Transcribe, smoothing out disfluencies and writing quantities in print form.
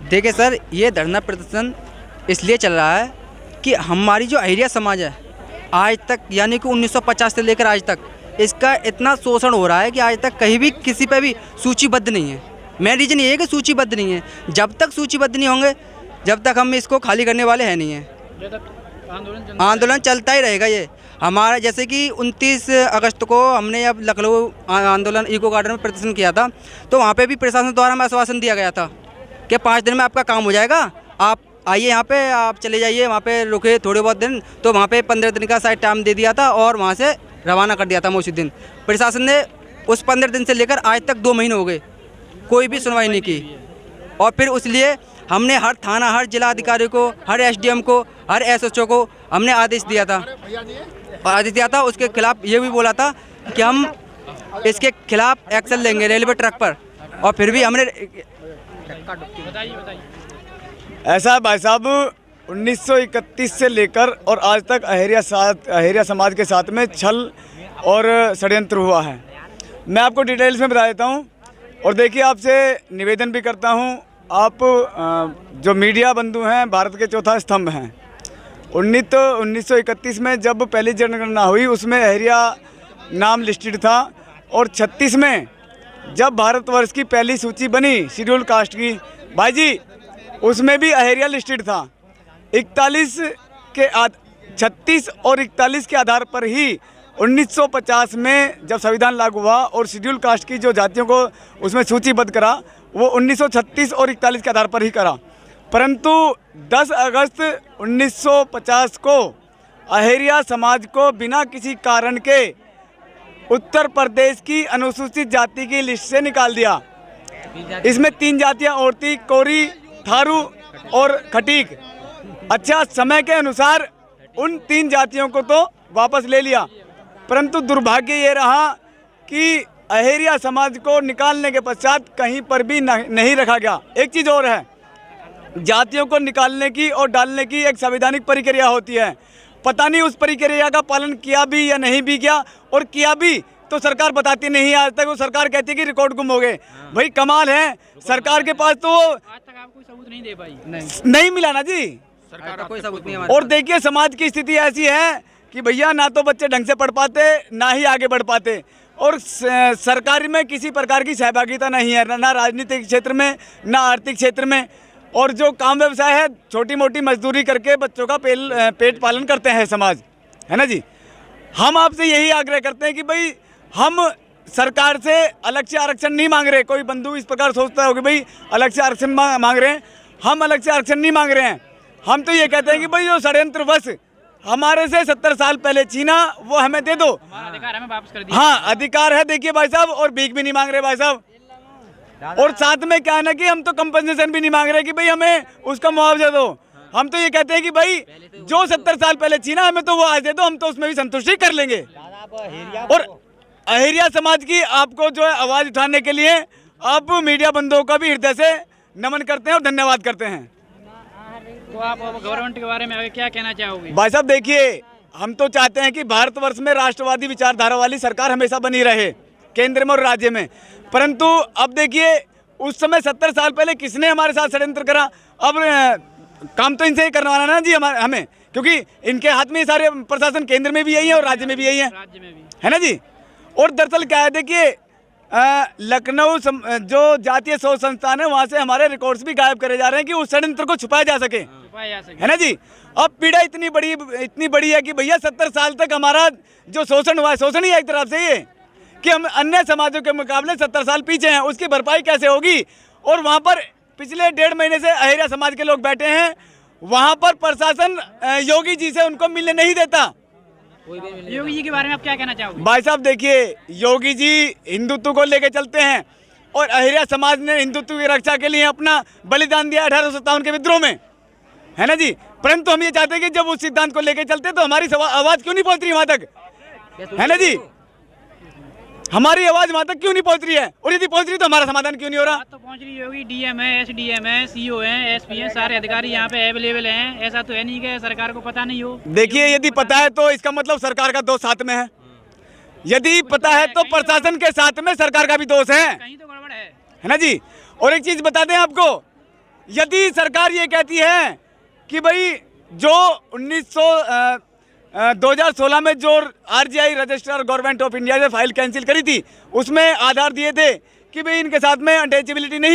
देखिए सर, ये धरना प्रदर्शन इसलिए चल रहा है कि हमारी जो अहिरिया समाज है आज तक, यानी कि 1950 से लेकर आज तक इसका इतना शोषण हो रहा है कि आज तक कहीं भी किसी पे भी सूचीबद्ध नहीं है। मेन रीज़न ये है कि सूचीबद्ध नहीं है। जब तक सूचीबद्ध नहीं होंगे जब तक हम इसको खाली करने वाले हैं नहीं हैं। आंदोलन चलता ही रहेगा। ये हमारा जैसे कि 29 अगस्त को हमने जब लखनऊ आंदोलन इको गार्डन में प्रदर्शन किया था, तो वहाँ पे भी प्रशासन द्वारा हमें आश्वासन दिया गया था कि 5 दिन में आपका काम हो जाएगा, आप आइए यहाँ पे, आप चले जाइए। वहाँ पे रुके थोड़े बहुत दिन, तो वहाँ पे 15 दिन का शायद टाइम दे दिया था और वहाँ से रवाना कर दिया था उसी दिन। प्रशासन ने उस 15 दिन से लेकर आज तक 2 महीने हो गए, कोई भी सुनवाई नहीं की। और फिर इसलिए हमने हर थाना, हर जिला अधिकारी को, हर एसडीएम को, हर एसएचओ को हमने आदेश दिया था। उसके खिलाफ ये भी बोला था कि हम इसके खिलाफ एक्शन लेंगे रेलवे ट्रैक पर, और फिर भी हमने ऐसा है भाई साहब, 1931 से लेकर और आज तक अहिरिया समाज के साथ में छल और षड्यंत्र हुआ है। मैं आपको डिटेल्स में बता देता हूँ और देखिए, आपसे निवेदन भी करता हूँ, आप जो मीडिया बंधु हैं, भारत के चौथा स्तंभ हैं। 1931 में जब पहली जनगणना हुई उसमें अहिरिया नाम लिस्टेड था, और 36 में जब भारतवर्ष की पहली सूची बनी शेड्यूल कास्ट की, भाई जी, उसमें भी अहिरिया लिस्टेड था। 36 और 41 के आधार पर ही 1950 में जब संविधान लागू हुआ और शेड्यूल कास्ट की जो जातियों को उसमें सूचीबद्ध करा, वो 1936 और 41 के आधार पर ही करा। परंतु 10 अगस्त 1950 को अहिरिया समाज को बिना किसी कारण के उत्तर प्रदेश की अनुसूचित जाति की लिस्ट से निकाल दिया। इसमें 3 जातियां और थी, कोरी, थारू और खटीक। अच्छा, समय के अनुसार उन 3 जातियों को तो वापस ले लिया, परंतु दुर्भाग्य ये रहा कि अहिरिया समाज को निकालने के पश्चात कहीं पर भी नहीं रखा गया। एक चीज़ और है, जातियों को निकालने की और डालने की एक संवैधानिक प्रक्रिया होती है। पता नहीं उस प्रक्रिया का पालन किया भी या नहीं भी किया, और किया भी तो सरकार बताती नहीं। आज तक वो सरकार कहती है कि रिकॉर्ड गुम हो गए। भाई कमाल है, सरकार के पास तो आज तक आप कोई सबूत नहीं दे पाई। नहीं मिला ना जी, सरकार का कोई सबूत नहीं है। और देखिए, समाज की स्थिति ऐसी है कि भैया ना तो बच्चे ढंग से पढ़ पाते, ना ही आगे बढ़ पाते, और सरकारी में किसी प्रकार की सहभागिता नहीं है, ना राजनीतिक क्षेत्र में, ना आर्थिक क्षेत्र में। और जो काम व्यवसाय है, छोटी मोटी मजदूरी करके बच्चों का पेट पालन करते हैं समाज, है ना जी। हम आपसे यही आग्रह करते हैं कि भाई हम सरकार से अलग से आरक्षण नहीं मांग रहे। कोई बंधु इस प्रकार सोचता है कि भाई अलग से आरक्षण मांग रहे हैं, हम अलग से आरक्षण नहीं मांग रहे हैं। हम तो ये कहते हैं कि भाई जो षड्यंत्रवश हमारे से 70 साल पहले छीना, वो हमें दे दो, हमारा अधिकार हमें वापस कर दिया। हाँ, अधिकार है, देखिए भाई साहब, और भीख भी नहीं मांग रहे भाई साहब। और साथ में क्या है ना कि हम तो कंपनसेशन भी नहीं मांग रहे कि भाई हमें उसका मुआवजा दो। हम तो ये कहते हैं कि भाई जो 70 साल पहले छीना, हमें तो वो आज दे दो, हम तो उसमें भी संतुष्टि कर लेंगे। और अहिरिया समाज की आपको जो है आवाज़ उठाने के लिए आप मीडिया बंधुओं का भी हृदय से नमन करते हैं और धन्यवाद करते हैं। तो आप गवर्नमेंट के बारे में आगे क्या कहना चाहोगे? भाई साहब देखिए, हम तो चाहते हैं कि भारतवर्ष में राष्ट्रवादी विचारधारा वाली सरकार हमेशा बनी रहे, केंद्र में और राज्य में। परंतु अब देखिए, उस समय 70 साल पहले किसने हमारे साथ षड्यंत्र करा? अब काम तो इनसे ही करवाना ना जी हमें, क्योंकि इनके हाथ में सारे प्रशासन केंद्र में भी यही है और राज्य में भी यही है, है ना जी। और दरअसल क्या है, देखिए, लखनऊ जो जातीय शोध संस्थान है, वहाँ से हमारे रिकॉर्ड्स भी गायब करे जा रहे हैं कि उस षड्यंत्र को छुपाया जा सके, है ना जी। अब पीड़ा इतनी बड़ी है कि भैया 70 साल तक हमारा जो शोषण हुआ है, शोषण ही है एक तरफ से ये कि हम अन्य समाजों के मुकाबले 70 साल पीछे हैं, उसकी भरपाई कैसे होगी? और वहाँ पर पिछले 1.5 महीने से अहिरिया समाज के लोग बैठे हैं, वहाँ पर प्रशासन योगी जी से उनको मिलने नहीं देता। योगी जी के बारे में आप क्या कहना चाहोगे? भाई साहब देखिए, योगी जी हिंदुत्व को लेकर चलते हैं और अहिरिया समाज ने हिंदुत्व की रक्षा के लिए अपना बलिदान दिया 1857 के विद्रोह में, है ना जी। परंतु हम ये चाहते हैं कि जब उस सिद्धांत को लेकर चलते तो हमारी आवाज़ क्यों नहीं पहुंच रही वहाँ तक, है ना जी। हमारी आवाज़ वहाँ तक क्यों नहीं पहुँच रही है, और यदि पहुँच रही तो हमारा समाधान क्यों नहीं हो रहा? तो पहुँच रही होगी। डीएम है, एसडीएम है, सीओ है, एसपी है, सारे अधिकारी यहाँ पे अवेलेबल हैं। ऐसा तो है नहीं कि सरकार को पता नहीं हो। देखिए, यदि पता है तो इसका मतलब सरकार का दोष साथ में है। यदि पता है तो प्रशासन के साथ में सरकार का भी दोष है, कहीं तो गड़बड़ है ना जी। और एक चीज बता दें आपको यदि सरकार ये कहती है कि भाई जो 2016 में जो RGI registrar government of India ने फाइल कैंसिल करी थी, उसमें आधार दिए थे कि भाई इनके साथ में अटैचेबिलिटी नहीं